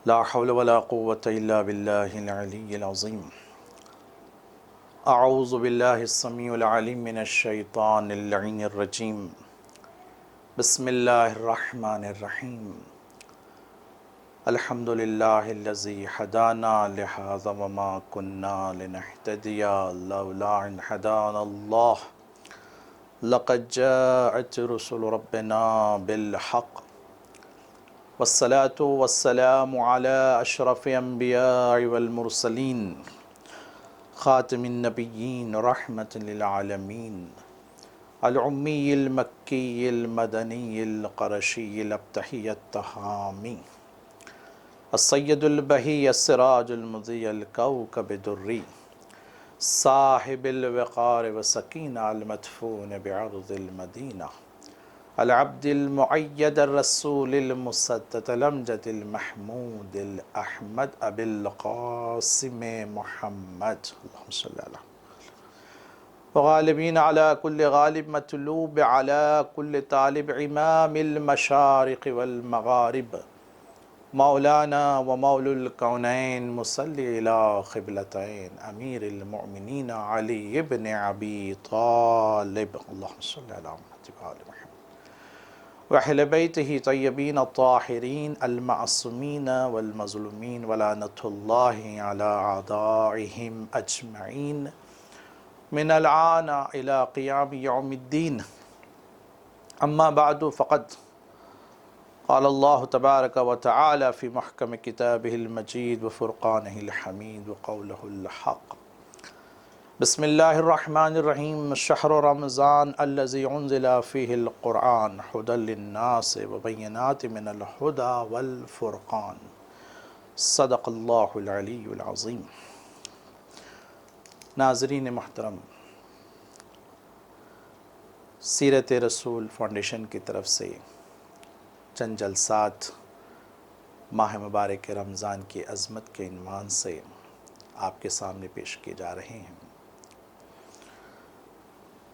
لا حول ولا قوة إلا بالله العلي العظيم. أعوذ بالله السميع العليم من الشيطان اللعين الرجيم. بسم الله الرحمن الرحيم. الحمد لله الذي هدانا لهذا وما كنا لنهتدي لولا أن هدانا الله. لقد جاءت رسل ربنا بالحق والصلاة والسلام على أشرف الأنبياء والمرسلين خاتم النبيين رحمة للعالمين الأمي المكي المدني القرشي الأبتحي التهامي السيد البهي السراج المضيء الكوكب الدري صاحب الوقار والسكينة المدفون بعرض المدينة العبد المؤيد الرسول المسدد الأمجد المحمود الأحمد أبي القاسم محمد اللهم صل على وغالبين على كل غالب مطلوب على كل طالب إمام المشارق والمغارب مولانا ومولى الكونين مصلي إلى قبلتين أمير المؤمنين علي بن أبي طالب اللهم صل على محمد وآل محمد وأهل بيته طيبين الطاهرين المعصومين والمظلومين ولعنة الله على أعدائهم أجمعين من الآن إلى قيام يوم الدين. أما بعد فقد قال الله تبارك وتعالى في محكم كتابه المجيد وفرقانه الحميد وقوله الحق. بسم الله الرحمن الرحيم. شهر رمضان الذي أنزل فيه القرآن هدى للناس وبينات من الهدى والفرقان. صدق الله العلي العظيم. ناظرین محترم، سیرت رسول فاؤنڈیشن کی طرف سے چند جلسات ماہ مبارک رمضان کی عظمت کے عنوان سے آپ کے سامنے پیش کیے جا رہے ہیں۔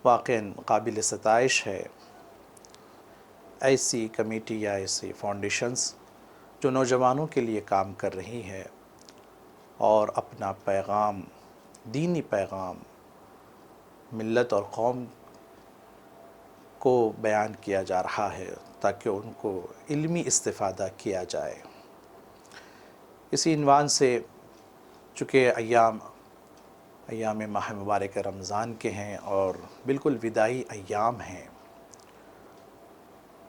واقعاً قابل ستائش ہے ایسی کمیٹی یا ایسی فاؤنڈیشنز جو نوجوانوں کے لیے کام کر رہی ہے اور اپنا پیغام، دینی پیغام ملت اور قوم کو بیان کیا جا رہا ہے تاکہ ان کو علمی استفادہ کیا جائے۔ اسی عنوان سے چونکہ ایام ماہ مبارک رمضان کے ہیں اور بالکل وداعی ایام ہیں،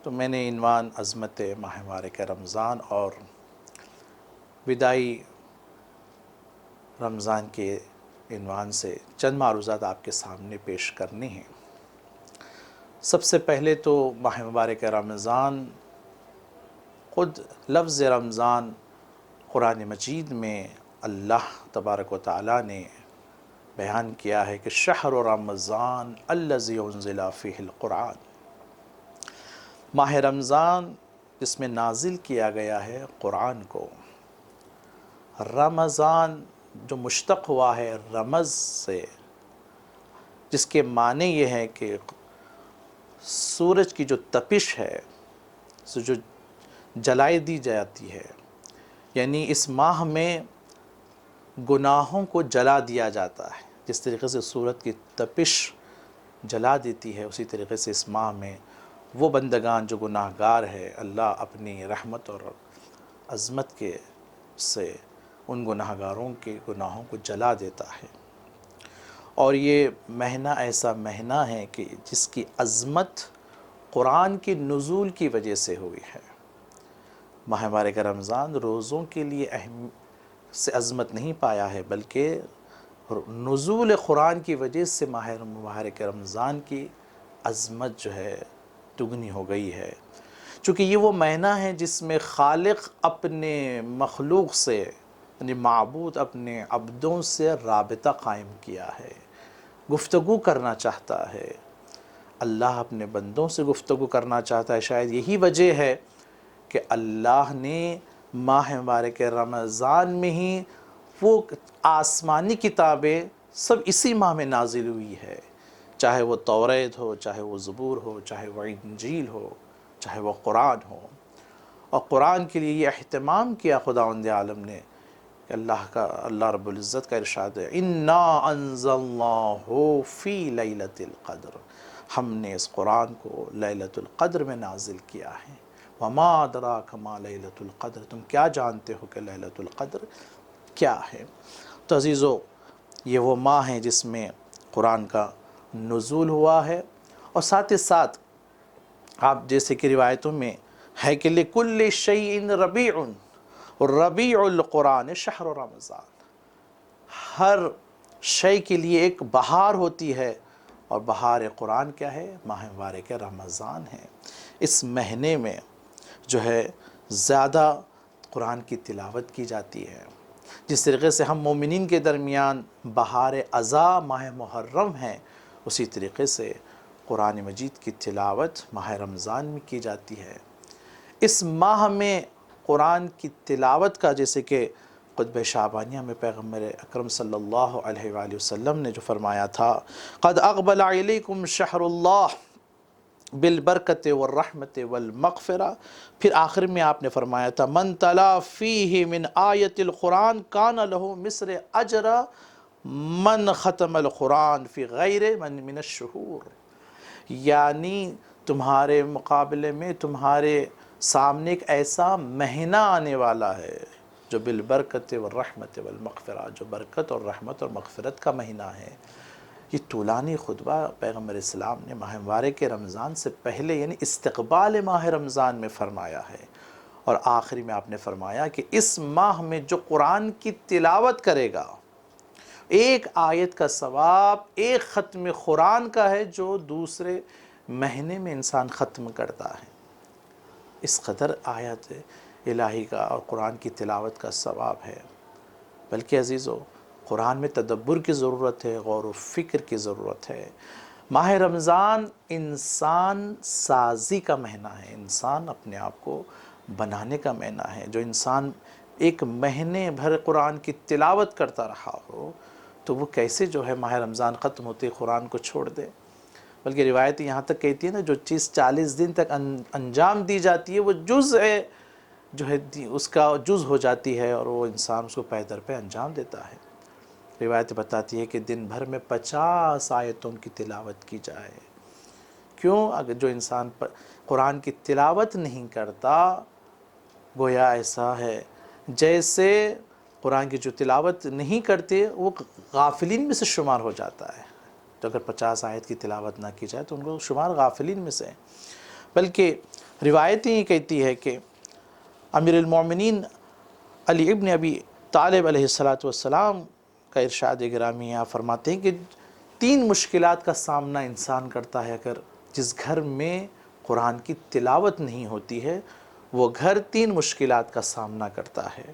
تو میں نے عنوان عظمت ماہ مبارک رمضان اور وداعی رمضان کے عنوان سے چند معروضات آپ کے سامنے پیش کرنے ہیں۔ سب سے پہلے تو ماہ مبارک رمضان، خود لفظ رمضان قرآن مجید میں اللہ تبارک و تعالیٰ نے بیان کیا ہے کہ شہر رمضان الذی انزل فیہ القرآن، ماہ رمضان جس میں نازل کیا گیا ہے قرآن کو۔ رمضان جو مشتق ہوا ہے رمز سے، جس کے معنی یہ ہے کہ سورج کی جو تپش ہے جو جلائی دی جاتی ہے، یعنی اس ماہ میں گناہوں کو جلا دیا جاتا ہے۔ جس طریقے سے سورج کی تپش جلا دیتی ہے، اسی طریقے سے اس ماہ میں وہ بندگان جو گناہ گار ہے، اللہ اپنی رحمت اور عظمت کے سے ان گناہ گاروں کے گناہوں کو جلا دیتا ہے۔ اور یہ مہینہ ایسا مہینہ ہے کہ جس کی عظمت قرآن کی نزول کی وجہ سے ہوئی ہے۔ ماہ مبارک رمضان روزوں کے لیے سے عظمت نہیں پایا ہے، بلکہ نزول قرآن کی وجہ سے ماہ مبارک رمضان کی عظمت جو ہے دگنی ہو گئی ہے، چونکہ یہ وہ مہینہ ہے جس میں خالق اپنے مخلوق سے، یعنی معبود اپنے عبدوں سے رابطہ قائم کیا ہے، گفتگو کرنا چاہتا ہے۔ اللہ اپنے بندوں سے گفتگو کرنا چاہتا ہے۔ شاید یہی وجہ ہے کہ اللہ نے ماہ مبارک رمضان میں ہی وہ آسمانی کتابیں سب اسی ماہ میں نازل ہوئی ہے، چاہے وہ توریت ہو، چاہے وہ زبور ہو، چاہے وہ انجیل ہو، چاہے وہ قرآن ہو۔ اور قرآن کے لیے یہ اہتمام کیا خداوند عالم نے کہ اللہ رب العزت کا ارشاد ہے انا انزلناہ فی لیلۃ القدر، ہم نے اس قرآن کو لیلۃ القدر میں نازل کیا ہے۔ وما ادراک ما لیلۃ القدر، تم کیا جانتے ہو کہ لیلۃ القدر کیا ہے؟ تو عزیزو، یہ وہ ماہ ہیں جس میں قرآن کا نزول ہوا ہے، اور ساتھ ہی ساتھ آپ جیسے کہ روایتوں میں ہے کہ لِكُلِّ شَيْءٍ رَبِيعٌ ربیع القرآن شہر رمضان، ہر شے کے لیے ایک بہار ہوتی ہے، اور بہار قرآن کیا ہے؟ ماہ مبارک رمضان ہے۔ اس مہینے میں جو ہے زیادہ قرآن کی تلاوت کی جاتی ہے، جس طریقے سے ہم مومنین کے درمیان بہار اذاں ماہ محرم ہے، اسی طریقے سے قرآن مجید کی تلاوت ماہ رمضان میں کی جاتی ہے۔ اس ماہ میں قرآن کی تلاوت کا، جیسے کہ خطبہ شعبانیہ میں پیغمبر اکرم صلی اللہ علیہ وآلہ وسلم نے جو فرمایا تھا قد اقبل علیکم شہر اللہ بالبرکت والرحمت والمغفرہ، پھر آخر میں آپ نے فرمایا تھا من تلا فیہ من آیت القرآن کان لہ مصر اجر من ختم القرآن فی غیر من الشہور، یعنی تمہارے مقابلے میں تمہارے سامنے ایک ایسا مہینہ آنے والا ہے جو بالبرکت والرحمت والمغفرہ، جو برکت اور رحمت اور مغفرت کا مہینہ ہے۔ یہ طولانی خطبہ پیغمبر اسلام نے ماہ مبارک رمضان سے پہلے یعنی استقبال ماہ رمضان میں فرمایا ہے، اور آخری میں آپ نے فرمایا کہ اس ماہ میں جو قرآن کی تلاوت کرے گا، ایک آیت کا ثواب ایک ختم قرآن کا ہے جو دوسرے مہینے میں انسان ختم کرتا ہے۔ اس قدر آیت الہی کا اور قرآن کی تلاوت کا ثواب ہے۔ بلکہ عزیزو، قرآن میں تدبر کی ضرورت ہے، غور و فکر کی ضرورت ہے۔ ماہ رمضان انسان سازی کا مہینہ ہے، انسان اپنے آپ کو بنانے کا مہینہ ہے۔ جو انسان ایک مہینے بھر قرآن کی تلاوت کرتا رہا ہو تو وہ کیسے جو ہے ماہ رمضان ختم ہوتے قرآن کو چھوڑ دے؟ بلکہ روایت یہاں تک کہتی ہے نا، جو چیز 40 دن تک انجام دی جاتی ہے وہ جز ہے، جو ہے اس کا جز ہو جاتی ہے، اور وہ انسان اس کو پے در پہ انجام دیتا ہے۔ روایت بتاتی ہے کہ دن بھر میں 50 آیتوں کی تلاوت کی جائے۔ کیوں؟ اگر جو انسان قرآن کی تلاوت نہیں کرتا، گویا ایسا ہے جیسے قرآن کی جو تلاوت نہیں کرتے وہ غافلین میں سے شمار ہو جاتا ہے۔ تو اگر 50 آیت کی تلاوت نہ کی جائے تو ان کو شمار غافلین میں سے ہیں۔ بلکہ روایتیں یہ کہتی ہے کہ امیر المومنین علی ابن ابی طالب علیہ السلام کا ارشاد گرامی ہے، فرماتے ہیں کہ 3 مشکلات کا سامنا انسان کرتا ہے اگر جس گھر میں قرآن کی تلاوت نہیں ہوتی ہے، وہ گھر 3 مشکلات کا سامنا کرتا ہے۔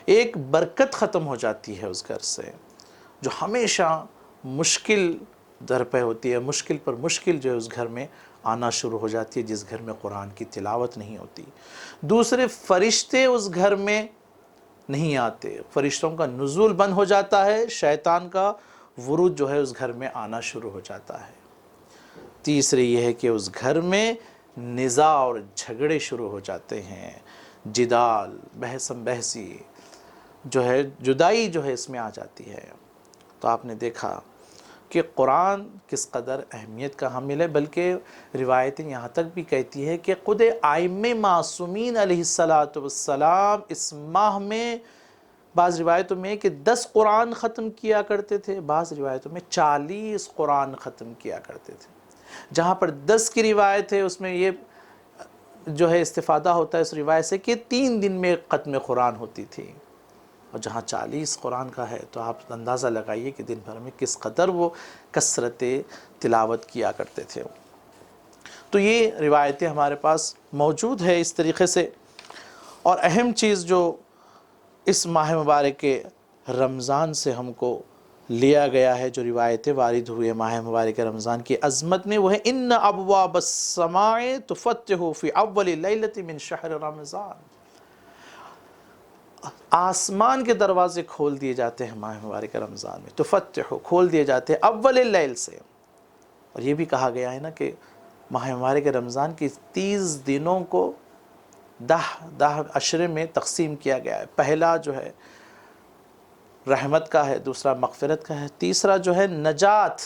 ایک، برکت ختم ہو جاتی ہے اس گھر سے، جو ہمیشہ مشکل در پہ ہوتی ہے، مشکل پر مشکل جو ہے اس گھر میں آنا شروع ہو جاتی ہے جس گھر میں قرآن کی تلاوت نہیں ہوتی۔ دوسرے، فرشتے اس گھر میں نہیں آتے، فرشتوں کا نزول بند ہو جاتا ہے، شیطان کا ورود جو ہے اس گھر میں آنا شروع ہو جاتا ہے۔ تیسرے یہ ہے کہ اس گھر میں نزاع اور جھگڑے شروع ہو جاتے ہیں، جدال، بحثم بحثی جو ہے، جدائی جو ہے اس میں آ جاتی ہے۔ تو آپ نے دیکھا کہ قرآن کس قدر اہمیت کا حامل ہے، بلکہ روایتیں یہاں تک بھی کہتی ہے کہ خود ائمہ معصومین علیہ السلام اس ماہ میں بعض روایتوں میں کہ 10 قرآن ختم کیا کرتے تھے، بعض روایتوں میں 40 قرآن ختم کیا کرتے تھے۔ جہاں پر 10 کی روایت ہے اس میں یہ جو ہے استفادہ ہوتا ہے اس روایت سے کہ 3 دن میں ختم قرآن ہوتی تھی، اور جہاں 40 قرآن کا ہے تو آپ اندازہ لگائیے کہ دن بھر میں کس قدر وہ کثرت تلاوت کیا کرتے تھے۔ تو یہ روایتیں ہمارے پاس موجود ہے اس طریقے سے۔ اور اہم چیز جو اس ماہ مبارک کے رمضان سے ہم کو لیا گیا ہے، جو روایتیں وارد ہوئے ماہ مبارک رمضان کی عظمت میں، وہ ہے ان ابواب السماء تفتح فی اول لیلۃ من شہر رمضان، آسمان کے دروازے کھول دیے جاتے ہیں ماہ مبارک رمضان میں، تفتح کھول دیے جاتے ہیں اول اللیل سے۔ اور یہ بھی کہا گیا ہے نا کہ ماہ مبارک رمضان کی 30 دنوں کو دہ عشرے میں تقسیم کیا گیا ہے۔ پہلا جو ہے رحمت کا ہے، دوسرا مغفرت کا ہے، تیسرا جو ہے نجات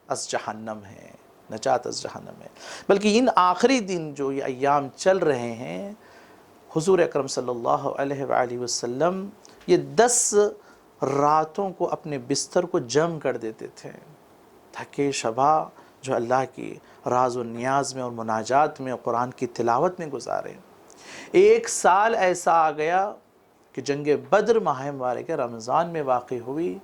از جہنم ہے، نجات از جہنم ہے۔ بلکہ ان آخری دن جو یہ ایام چل رہے ہیں، حضور اکرم صلی اللہ علیہ وآلہ وسلم یہ 10 راتوں کو اپنے بستر کو جم کر دیتے تھے، تھکے شبا جو اللہ کی راز و نیاز میں اور مناجات میں اور قرآن کی تلاوت میں گزارے۔ 1 سال ایسا آ گیا کہ جنگ بدر ماہ مبارک رمضان میں واقع ہوئی،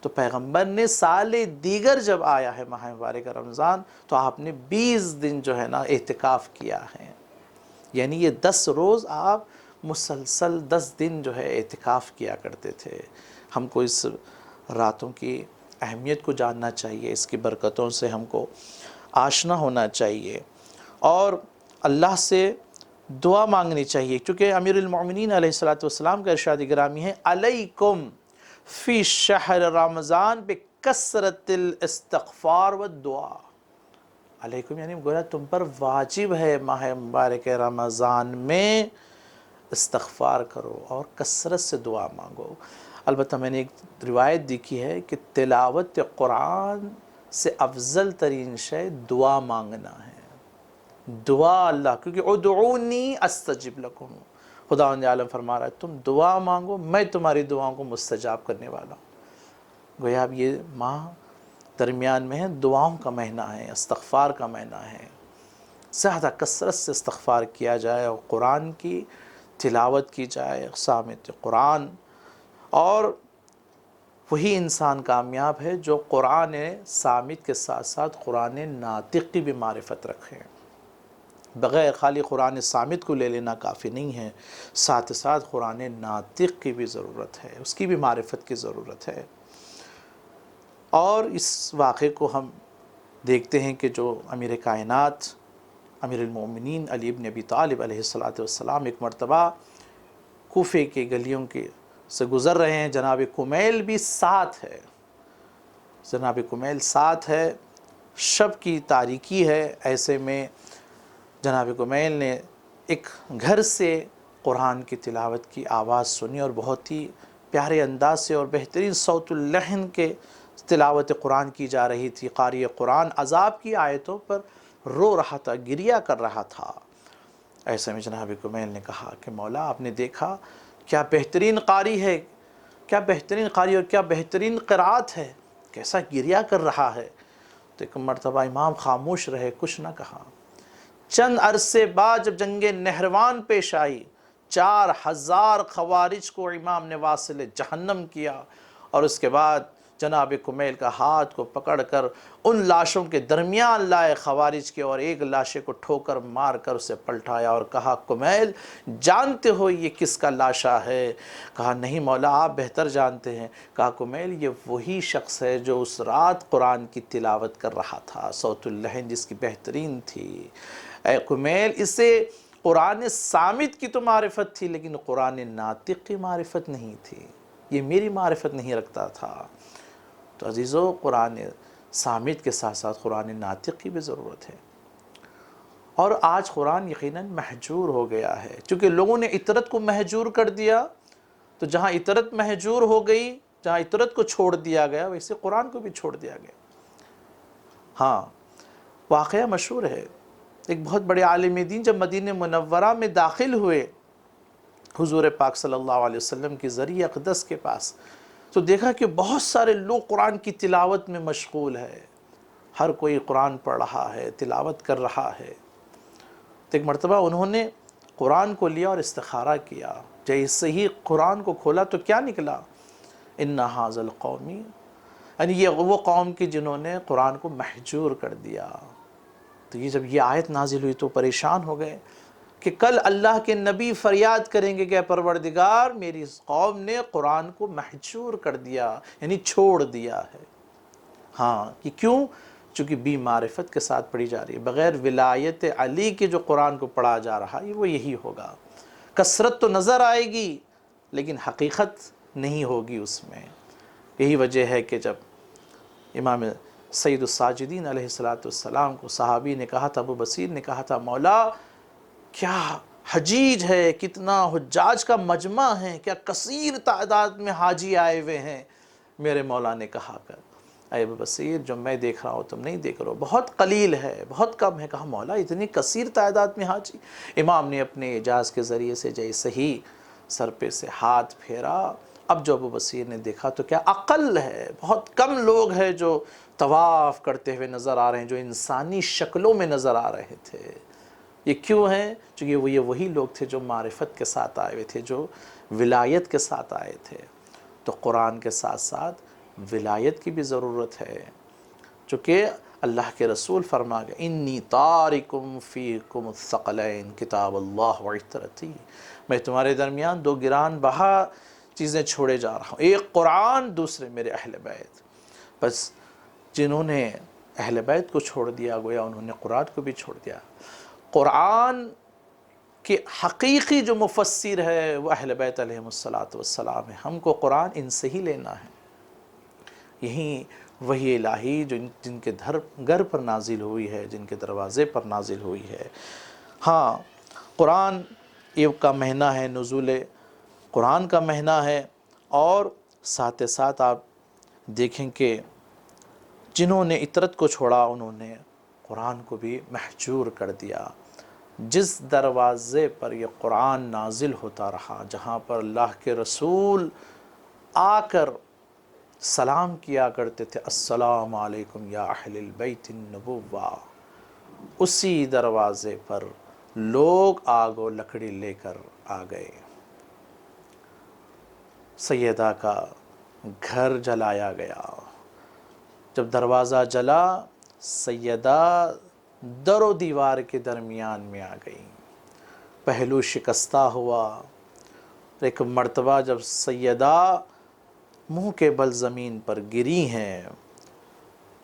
تو پیغمبر نے سال دیگر جب آیا ہے ماہ مبارک رمضان، تو آپ نے 20 دن جو ہے نا اعتکاف کیا ہے، یعنی یہ 10 روز آپ مسلسل 10 دن جو ہے اعتکاف کیا کرتے تھے۔ ہم کو اس راتوں کی اہمیت کو جاننا چاہیے، اس کی برکتوں سے ہم کو آشنا ہونا چاہیے اور اللہ سے دعا مانگنی چاہیے، کیونکہ امیر المؤمنین علیہ السلام کا ارشاد گرامی ہے علیکم فی شہر رمضان بکثرت الاستغفار والدعا۔ علیکم یعنی گویا تم پر واجب ہے ماہ مبارک رمضان میں استغفار کرو اور کثرت سے دعا مانگو۔ البتہ میں نے ایک روایت دیکھی ہے کہ تلاوت قرآن سے افضل ترین شے دعا مانگنا ہے، دعا اللہ، کیونکہ ادعونی استجب لکم، خداوند عالم فرما رہا ہے تم دعا مانگو میں تمہاری دعاؤں کو مستجاب کرنے والا ہوں۔ گویا اب یہ ماہ درمیان میں ہے، دعاؤں کا مہینہ ہے، استغفار کا مہینہ ہے، زیادہ کثرت سے استغفار کیا جائے اور قرآن کی تلاوت کی جائے، سامعۃ قرآن، اور وہی انسان کامیاب ہے جو قرآن سامت کے ساتھ ساتھ قرآن ناطق کی بھی معرفت رکھے۔ بغیر خالی قرآن سامت کو لے لینا کافی نہیں ہے، ساتھ ساتھ قرآن ناطق کی بھی ضرورت ہے، اس کی بھی معرفت کی ضرورت ہے۔ اور اس واقعے کو ہم دیکھتے ہیں کہ جو امیر کائنات امیر المومنین علی بن ابی طالب علیہ السلام ایک مرتبہ کوفے کے گلیوں کے سے گزر رہے ہیں، جناب کمیل بھی ساتھ ہے، جناب کمیل ساتھ ہے، شب کی تاریکی ہے، ایسے میں جناب کمیل نے ایک گھر سے قرآن کی تلاوت کی آواز سنی اور بہت ہی پیارے انداز سے اور بہترین صوت اللحن کے تلاوت قرآن کی جا رہی تھی۔ قاری قرآن عذاب کی آیتوں پر رو رہا تھا، گریہ کر رہا تھا۔ ایسے میں جناب کمیل نے کہا کہ مولا آپ نے دیکھا کیا بہترین قاری ہے، کیا بہترین قاری اور کیا بہترین قرأت ہے، کیسا گریہ کر رہا ہے۔ تو ایک مرتبہ امام خاموش رہے، کچھ نہ کہا۔ چند عرصے بعد جب جنگ نہروان پیش آئی، 4000 خوارج کو امام نے واصل جہنم کیا، اور اس کے بعد جناب کمیل کا ہاتھ کو پکڑ کر ان لاشوں کے درمیان لائے خوارج کے، اور ایک لاشے کو ٹھوکر مار کر اسے پلٹایا اور کہا کمیل جانتے ہو یہ کس کا لاشا ہے؟ کہا نہیں مولا آپ بہتر جانتے ہیں۔ کہا کمیل یہ وہی شخص ہے جو اس رات قرآن کی تلاوت کر رہا تھا، صوت اللحن جس کی بہترین تھی۔ اے کمیل اسے قرآن صامت کی تو معرفت تھی لیکن قرآن ناطق کی معرفت نہیں تھی، یہ میری معرفت نہیں رکھتا تھا۔ تو عزیزو قرآن صامت کے ساتھ ساتھ قرآن ناطق کی بھی ضرورت ہے، اور آج قرآن یقیناً محجور ہو گیا ہے، چونکہ لوگوں نے اطرت کو محجور کر دیا، تو جہاں اطرت محجور ہو گئی، جہاں اطرت کو چھوڑ دیا گیا ویسے قرآن کو بھی چھوڑ دیا گیا۔ ہاں واقعہ مشہور ہے، ایک بہت بڑے عالم دین جب مدینہ منورہ میں داخل ہوئے حضور پاک صلی اللہ علیہ وسلم کی ذریعہ اقدس کے پاس، تو دیکھا کہ بہت سارے لوگ قرآن کی تلاوت میں مشغول ہے، ہر کوئی قرآن پڑھ رہا ہے، تلاوت کر رہا ہے۔ تو ایک مرتبہ انہوں نے قرآن کو لیا اور استخارہ کیا، جیسے ہی قرآن کو کھولا تو کیا نکلا؟ ان ھذا القوم، یعنی یہ وہ قوم کی جنہوں نے قرآن کو محجور کر دیا۔ تو یہ جب یہ آیت نازل ہوئی تو پریشان ہو گئے کہ کل اللہ کے نبی فریاد کریں گے کہ اے پروردگار میری اس قوم نے قرآن کو محجور کر دیا، یعنی چھوڑ دیا ہے۔ ہاں کہ کیوں؟ چونکہ بی معرفت کے ساتھ پڑھی جا رہی ہے، بغیر ولایت علی کے جو قرآن کو پڑھا جا رہا ہے وہ یہی ہوگا۔ کثرت تو نظر آئے گی لیکن حقیقت نہیں ہوگی اس میں۔ یہی وجہ ہے کہ جب امام سید علیہ السلام کو صحابی نے کہا تھا، ابو بصیر نے کہا تھا مولا کیا حجیج ہے، کتنا حجاج کا مجمع ہے، کیا کثیر تعداد میں حاجی آئے ہوئے ہیں۔ میرے مولا نے کہا کر اے ابو بصیر، جو میں دیکھ رہا ہوں تم نہیں دیکھ رہے ہو، بہت قلیل ہے، بہت کم ہے۔ کہا مولا اتنی کثیر تعداد میں حاجی؟ امام نے اپنے اعجاز کے ذریعے سے جیسے ہی سر پہ سے ہاتھ پھیرا، اب جو ابو بصیر نے دیکھا تو کیا اقل ہے، بہت کم لوگ ہیں جو طواف کرتے ہوئے نظر آ رہے ہیں، جو انسانی شکلوں میں نظر آ رہے تھے۔ یہ کیوں ہیں؟ چونکہ یہ وہی لوگ تھے جو معرفت کے ساتھ آئے ہوئے تھے، جو ولایت کے ساتھ آئے تھے۔ تو قرآن کے ساتھ ساتھ ولایت کی بھی ضرورت ہے، چونکہ اللہ کے رسول فرما گئے انی تارکم فیکم الثقلین کتاب اللہ و عترتی، میں تمہارے درمیان دو گران بہا چیزیں چھوڑے جا رہا ہوں، ایک قرآن، دوسرے میرے اہل بیت۔ بس جنہوں نے اہل بیت کو چھوڑ دیا گویا انہوں نے قرآن کو بھی چھوڑ دیا۔ قرآن کہ حقیقی جو مفسر ہے وہ اہل بیت علیہم السلام ہے، ہم کو قرآن ان سے ہی لینا ہے۔ یہی وحی الہی جو جن کے گھر پر نازل ہوئی ہے، جن کے دروازے پر نازل ہوئی ہے۔ ہاں، قرآن یہ کا مہینہ ہے، نزول قرآن کا مہینہ ہے، اور ساتھ ساتھ آپ دیکھیں کہ جنہوں نے اطرت کو چھوڑا انہوں نے قرآن کو بھی محجور کر دیا۔ جس دروازے پر یہ قرآن نازل ہوتا رہا، جہاں پر اللہ کے رسول آ کر سلام کیا کرتے تھے، السلام علیکم یا اہل البیت النبوہ، اسی دروازے پر لوگ آگ و لکڑی لے کر آ گئے۔ سیدہ کا گھر جلایا گیا۔ جب دروازہ جلا، سیدہ در و دیوار کے درمیان میں آ گئی، پہلو شکستہ ہوا۔ ایک مرتبہ جب سیدہ منہ کے بل زمین پر گری ہیں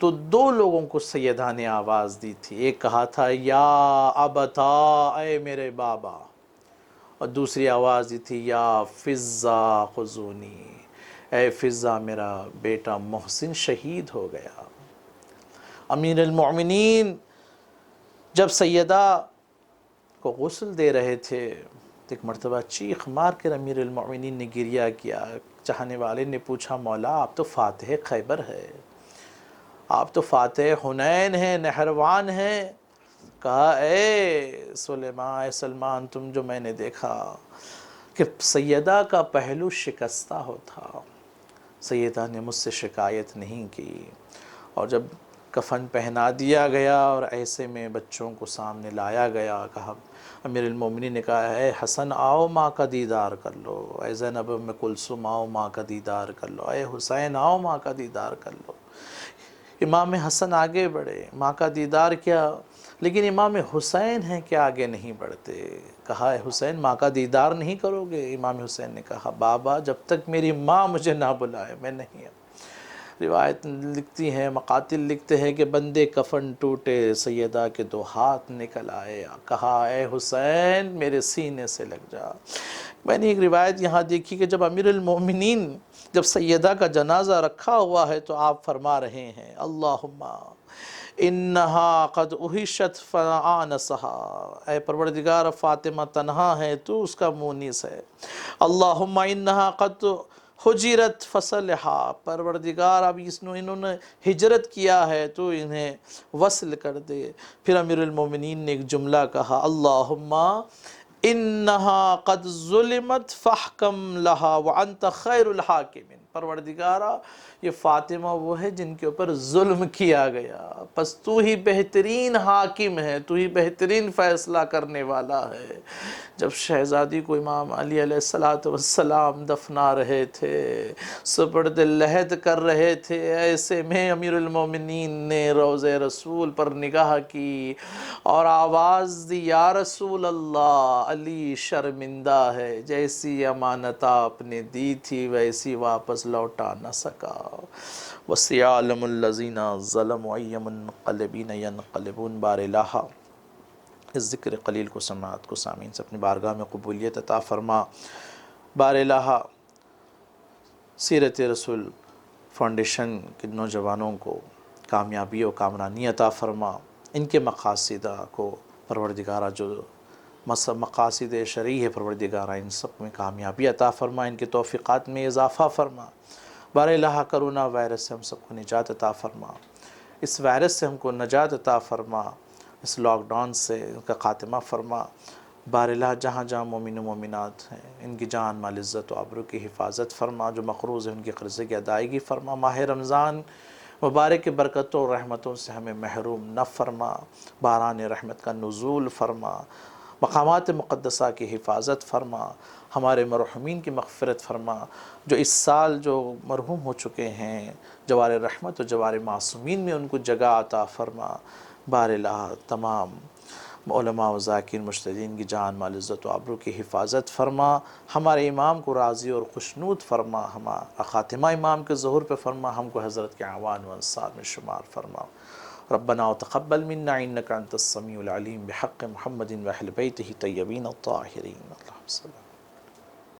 تو دو لوگوں کو سیدہ نے آواز دی تھی، ایک کہا تھا یا ابتا، اے میرے بابا، اور دوسری آواز دی تھی یا فضہ خذونی، اے فضہ میرا بیٹا محسن شہید ہو گیا۔ امیر المؤمنین جب سیدہ کو غسل دے رہے تھے، ایک مرتبہ چیخ مار کر امیر المؤمنین نے گریہ کیا۔ چاہنے والے نے پوچھا مولا آپ تو فاتح خیبر ہے، آپ تو فاتح حنین ہیں، نہروان ہیں۔ کہا اے سلیمان، اے سلمان، تم جو میں نے دیکھا کہ سیدہ کا پہلو شکستہ ہوتا، سیدہ نے مجھ سے شکایت نہیں کی، اور جب کفن پہنا دیا گیا اور ایسے میں بچوں کو سامنے لایا گیا، کہا امیر المومنین نے کہا اے حسن آؤ ماں کا دیدار کر لو، اے زینب ام کلثوم آؤ ماں کا دیدار کر لو، اے حسین آؤ ماں کا دیدار کر لو۔ امام حسن آگے بڑھے، ماں کا دیدار کیا، لیکن امام حسین ہیں کہ آگے نہیں بڑھتے۔ کہا اے حسین ماں کا دیدار نہیں کرو گے؟ امام حسین نے کہا بابا جب تک میری ماں مجھے نہ بلائے میں نہیں ہوں۔ روایت لکھتی ہیں، مقاتل لکھتے ہیں کہ بندے کفن ٹوٹے، سیدہ کے دو ہاتھ نکل آئے، کہا اے حسین میرے سینے سے لگ جا۔ میں نے ایک روایت یہاں دیکھی کہ جب امیر المومنین جب سیدہ کا جنازہ رکھا ہوا ہے تو آپ فرما رہے ہیں اللہم انہا قد احشت فآنسہا، اے پروردگار فاطمہ تنہا ہے تو اس کا مونس ہے۔ اللہم انہا قد حجرت فصلحا، پروردگار اب انہوں نے ہجرت کیا ہے تو انہیں وصل کر دے۔ پھر امیر المومنین نے ایک جملہ کہا اللہم انہا قد ظلمت فاحکم لہا وانت خیر الحاکمین، پروردگارہ یہ فاطمہ وہ ہے جن کے اوپر ظلم کیا گیا، پس تو ہی بہترین حاکم ہے، تو ہی بہترین فیصلہ کرنے والا ہے۔ جب شہزادی کو امام علی علیہ السلام دفنا رہے تھے، سپرد لحد کر رہے تھے، ایسے میں امیر المومنین نے روضہ رسول پر نگاہ کی اور آواز دی یا رسول اللہ، علی شرمندہ ہے، جیسی امانت آپ نے دی تھی ویسی واپس لوٹا نہ سکا۔ وَسِيَعْلَمُ الَّذِينَ ظَلَمُوا أَيَّ مُنقَلِبٍ يَنقَلِبُونَ۔ بار الہ اس ذکر قلیل کو سماعت کو سامعین سے اپنی بارگاہ میں قبولیت عطا فرما۔ بار الہ سیرت رسول فاؤنڈیشن کے نوجوانوں کو کامیابی و کامرانی عطا فرما، ان کے مقاصد کو پروردگارہ جو مقاصد شرعی ہے پروردگارہ ان سب میں کامیابی عطا فرما، ان کے توفیقات میں اضافہ فرما۔ بار الہ کرونا وائرس سے ہم سب کو نجات عطا فرما، اس وائرس سے ہم کو نجات عطا فرما، اس لاک ڈاؤن سے ان کا خاتمہ فرما۔ بار الہ جہاں جہاں مومن و مومنات ہیں ان کی جان مال عزت و آبرو کی حفاظت فرما، جو مقروض ہیں ان کی قرضے کی ادائیگی فرما۔ ماہ رمضان مبارک کے برکتوں اور رحمتوں سے ہمیں محروم نہ فرما، باران رحمت کا نزول فرما، مقامات مقدسہ کی حفاظت فرما، ہمارے مرحومین کی مغفرت فرما، جو اس سال جو مرحوم ہو چکے ہیں جوار رحمت و جوار معصومین میں ان کو جگہ عطا فرما۔ بار الہ تمام علماء و ذاکرین مجتہدین کی جان مال عزت و آبرو کی حفاظت فرما، ہمارے امام کو راضی اور خوشنود فرما، ہمارا خاتمہ امام کے ظہور پہ فرما، ہم کو حضرت کے اعوان و انصار میں شمار فرما۔ ربنا وتقبل منا انك انت السميع العليم بحق محمد واهل بيته الطيبين الطاهرين اللهم صل